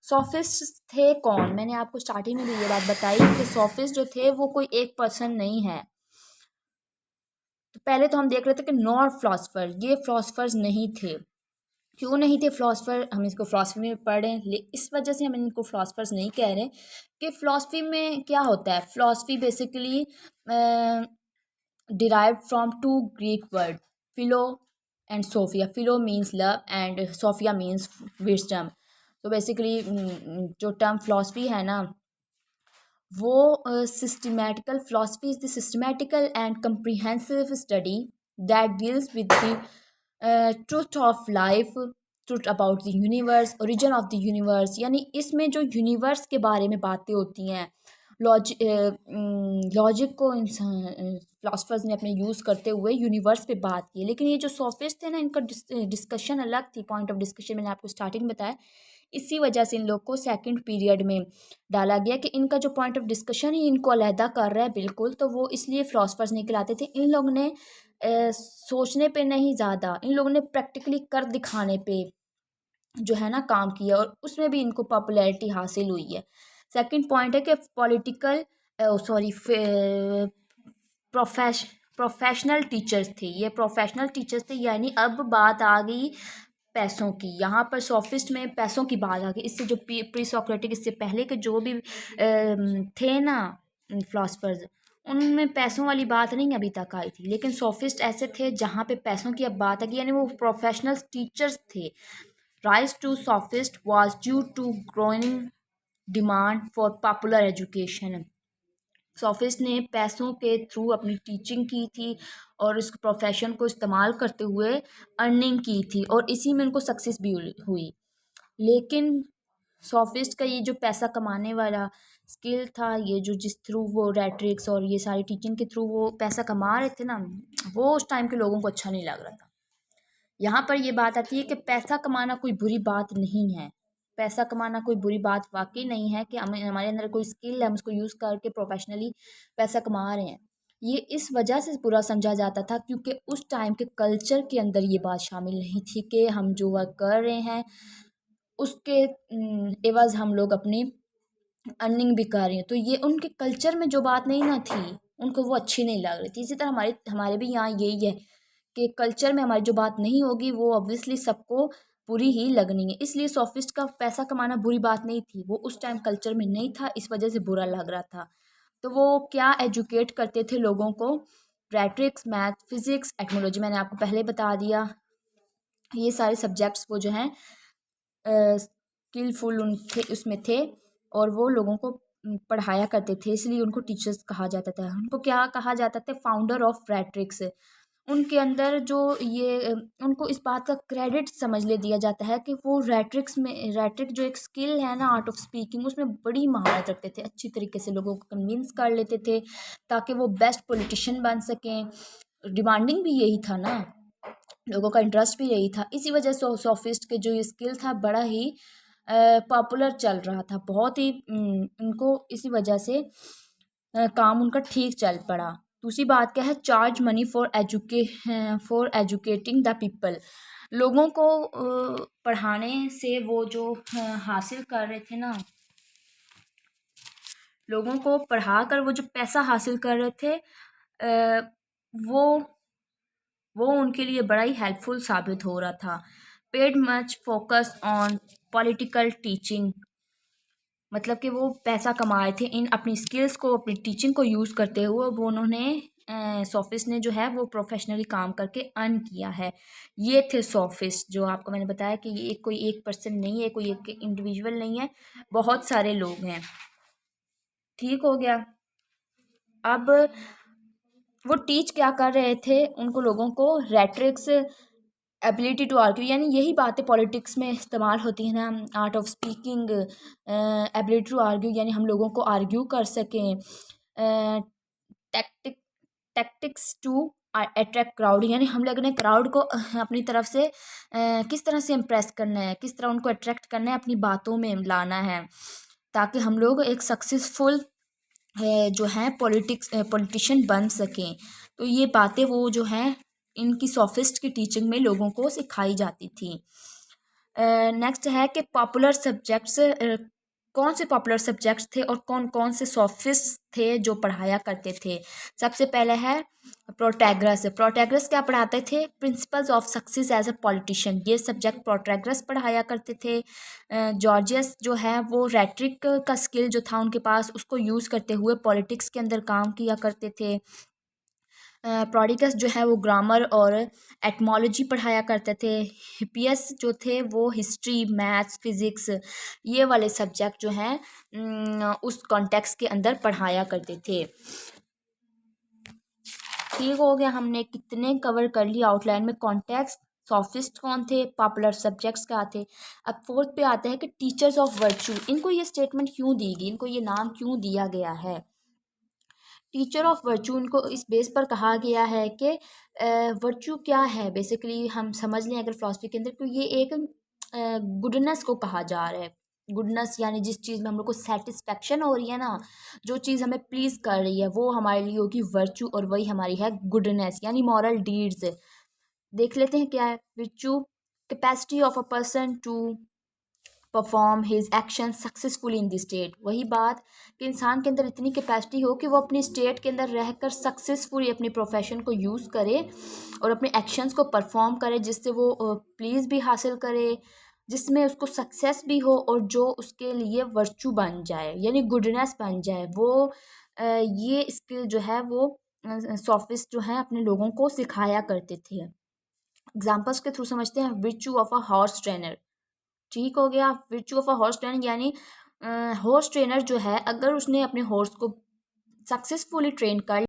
Sophist थे कौन? मैंने आपको स्टार्टिंग में भी ये बात बताई कि सोफिस्ट जो थे वो कोई एक पर्सन नहीं है। तो पहले तो हम देख रहे थे कि नॉन फिलोसफर, ये फिलोसफर्स नहीं थे। क्यों नहीं थे फिलोसफर? हम इसको फिलोसफी में पढ़ रहे हैं, इस वजह से हम इनको फिलोसफर्स नहीं कह रहे कि फिलोसफी में क्या होता है। Philosophy basically derived from two Greek words, philo and Sophia. Philo means love and Sophia means wisdom. तो बेसिकली जो टर्म फिलोसफी है ना, वो systematical philosophy is the systematical and comprehensive study that deals with the truth of life, truth about the universe, origin of the universe. यानी इसमें जो universe के बारे में बातें होती हैं, लॉजिक को फिलासफर्स ने अपने यूज़ करते हुए यूनिवर्स पे बात की। लेकिन ये जो सोफिस्ट थे ना, इनका डिस्कशन अलग थी, पॉइंट ऑफ डिस्कशन मैंने आपको स्टार्टिंग बताया। इसी वजह से इन लोग को सेकंड पीरियड में डाला गया कि इनका जो पॉइंट ऑफ डिस्कशन ही इनको अलहदा कर रहा है बिल्कुल, तो वो इसलिए फिलासफर्स नहीं कहलाते थे। इन लोगों ने सोचने पे नहीं, ज़्यादा इन लोगों ने प्रैक्टिकली कर दिखाने पे जो है ना काम किया, और उसमें भी इनको पॉपुलैरिटी हासिल हुई है। सेकंड पॉइंट है कि पॉलिटिकल प्रोफेशनल टीचर्स थे। ये प्रोफेशनल टीचर्स थे, यानी अब बात आ गई पैसों की। यहाँ पर सोफिस्ट में पैसों की बात आ गई। इससे जो प्री सोक्रेटिक, इससे पहले के जो भी थे ना फिलोसफर्स, उनमें पैसों वाली बात नहीं अभी तक आई थी। लेकिन सोफिस्ट ऐसे थे जहाँ पे पैसों की अब बात आ गई, यानी वो प्रोफेशनल टीचर्स थे। Rise to sophist was due to growing demand for popular education. Sophist ने पैसों के थ्रू अपनी टीचिंग की थी और इस प्रोफेशन को इस्तेमाल करते हुए अर्निंग की थी, और इसी में उनको सक्सेस भी हुई। लेकिन सोफिस्ट का ये जो पैसा कमाने वाला स्किल था, ये जो जिस थ्रू वो रेट्रिक्स और ये सारी टीचिंग के थ्रू वो पैसा कमा रहे थे ना, वो उस टाइम के लोगों को अच्छा नहीं लग रहा था। यहाँ पर ये बात आती है कि पैसा कमाना कोई बुरी बात नहीं है। पैसा कमाना कोई बुरी बात वाकई नहीं है कि हमें, हमारे अंदर कोई स्किल है, हम उसको यूज़ करके प्रोफेशनली पैसा कमा रहे हैं। ये इस वजह से बुरा समझा जाता था क्योंकि उस टाइम के कल्चर के अंदर ये बात शामिल नहीं थी कि हम जो वर्क कर रहे हैं उसके एवज़ हम लोग अपनी अर्निंग भी कर रहे हैं। तो ये उनके कल्चर में जो बात नहीं ना थी, उनको वो अच्छी नहीं लग रही थी। इसी तरह हमारे हमारे भी यहाँ यही है कि कल्चर में हमारी जो बात नहीं होगी वो ऑब्वियसली सबको बुरी ही लगनी है। इसलिए सोफिस्ट का पैसा कमाना बुरी बात नहीं थी, वो उस टाइम कल्चर में नहीं था, इस वजह से बुरा लग रहा था। तो वो क्या एजुकेट करते थे लोगों को? रेट्रिक्स, मैथ, फिजिक्स, एटमोलॉजी, मैंने आपको पहले बता दिया। ये सारे सब्जेक्ट्स वो जो हैं स्किलफुल उनके उसमें थे, और वो लोगों को पढ़ाया करते थे, इसलिए उनको टीचर्स कहा जाता था। उनको क्या कहा जाता था? Founder of rhetorics. उनके अंदर जो ये उनको इस बात का क्रेडिट समझ ले दिया जाता है कि वो रेट्रिक जो एक स्किल है ना, आर्ट ऑफ स्पीकिंग, उसमें बड़ी महारत रखते थे। अच्छी तरीके से लोगों को कन्विंस कर लेते थे ताकि वो बेस्ट पॉलिटिशियन बन सकें। डिमांडिंग भी यही था ना, लोगों का इंटरेस्ट भी यही था। इसी वजह से सोफिस्ट के जो ये स्किल था बड़ा ही पॉपुलर चल रहा था, बहुत ही उनको इसी वजह से काम उनका ठीक चल पड़ा। दूसरी बात क्या है? Charge money for educating the people. लोगों को पढ़ाने से वो जो हासिल कर रहे थे ना, लोगों को पढ़ा कर वो जो पैसा हासिल कर रहे थे, वो उनके लिए बड़ा ही हेल्पफुल साबित हो रहा था। Paid much focus on political teaching, मतलब कि वो पैसा कमा रहे थे इन अपनी स्किल्स को, अपनी टीचिंग को यूज़ करते हुए। वो उन्होंने सोफिस्ट ने जो है वो प्रोफेशनली काम करके अर्न किया है। ये थे सोफिस्ट, जो आपको मैंने बताया कि ये कोई एक पर्सन नहीं है, कोई एक इंडिविजुअल नहीं है, बहुत सारे लोग हैं। ठीक हो गया। अब वो टीच क्या कर रहे थे? उनको लोगों को रेट्रिक्स, एबिलिटी टू आर्ग्यू, यानी यही बातें पॉलिटिक्स में इस्तेमाल होती हैं ना, art of speaking, ability to argue, यानी हम लोगों को आर्ग्यू कर सकें। टैक्टिक्स टू अट्रैक्ट क्राउड, यानी हम लोग ने क्राउड को अपनी तरफ से किस तरह से इम्प्रेस करना है, किस तरह उनको अट्रैक्ट करना है, अपनी बातों में लाना है, ताकि हम लोग एक सक्सेसफुल जो है पॉलिटिशियन बन सकें। तो ये बातें वो जो हैं इनकी सोफिस्ट की टीचिंग में लोगों को सिखाई जाती थी। नेक्स्ट है कि पॉपुलर सब्जेक्ट्स, कौन से पॉपुलर सब्जेक्ट्स थे और कौन कौन से सोफिस्ट थे जो पढ़ाया करते थे। सबसे पहले है प्रोटैगरस। प्रोटैगरस क्या पढ़ाते थे? Principles of success as a politician, ये सब्जेक्ट प्रोटैगरस पढ़ाया करते थे। जॉर्जियस जो है वो रेट्रिक का स्किल जो था उनके पास, उसको यूज़ करते हुए पॉलिटिक्स के अंदर काम किया करते थे। प्रोडिकस जो है वो ग्रामर और एटमोलॉजी पढ़ाया करते थे। हिपियस जो थे वो हिस्ट्री, मैथ्स, फिज़िक्स, ये वाले सब्जेक्ट जो हैं उस कॉन्टेक्स्ट के अंदर पढ़ाया करते थे। ठीक हो गया, हमने कितने कवर कर लिया आउटलाइन में। कॉन्टेक्स्ट, सॉफिस्ट कौन थे, पॉपुलर सब्जेक्ट्स क्या थे। अब फोर्थ पे आते हैं कि टीचर्स ऑफ वर्चू, इनको ये स्टेटमेंट क्यों दी गई, इनको ये नाम क्यों दिया गया है। टीचर ऑफ वर्चू इनको इस बेस पर कहा गया है कि वर्चू क्या है, बेसिकली हम समझ लें अगर फिलॉसफी के अंदर, तो ये एक गुडनेस को कहा जा रहा है। गुडनेस यानी जिस चीज़ में हम लोग को सेटिस्फेक्शन हो रही है ना, जो चीज़ हमें प्लीज़ कर रही है, वो हमारे लिए होगी वर्चू, और वही हमारी है गुडनेस यानी मॉरल डीड्स। देख लेते हैं क्या है virtue. Capacity of a person to perform his action successfully in the state, वही बात कि इंसान के अंदर इतनी कैपेसिटी हो कि वो अपनी स्टेट के अंदर रहकर सक्सेसफुली अपने प्रोफेशन को यूज़ करे और अपने एक्शंस को परफॉर्म करे, जिससे वो प्लीज़ भी हासिल करे, जिसमें उसको सक्सेस भी हो और जो उसके लिए वर्चू बन जाए यानी गुडनेस बन जाए। वो ये स्किल जो है वो सॉफिस्ट जो है अपने लोगों को सिखाया करते थे। एग्जाम्पल्स के थ्रू समझते हैं। विर्चू ऑफ अ हॉर्स ट्रेनर, ठीक हो गया। विर्चू ऑफ अ हॉर्स ट्रेनिंग यानी हॉर्स ट्रेनर जो है अगर उसने अपने हॉर्स को सक्सेसफुली ट्रेन कर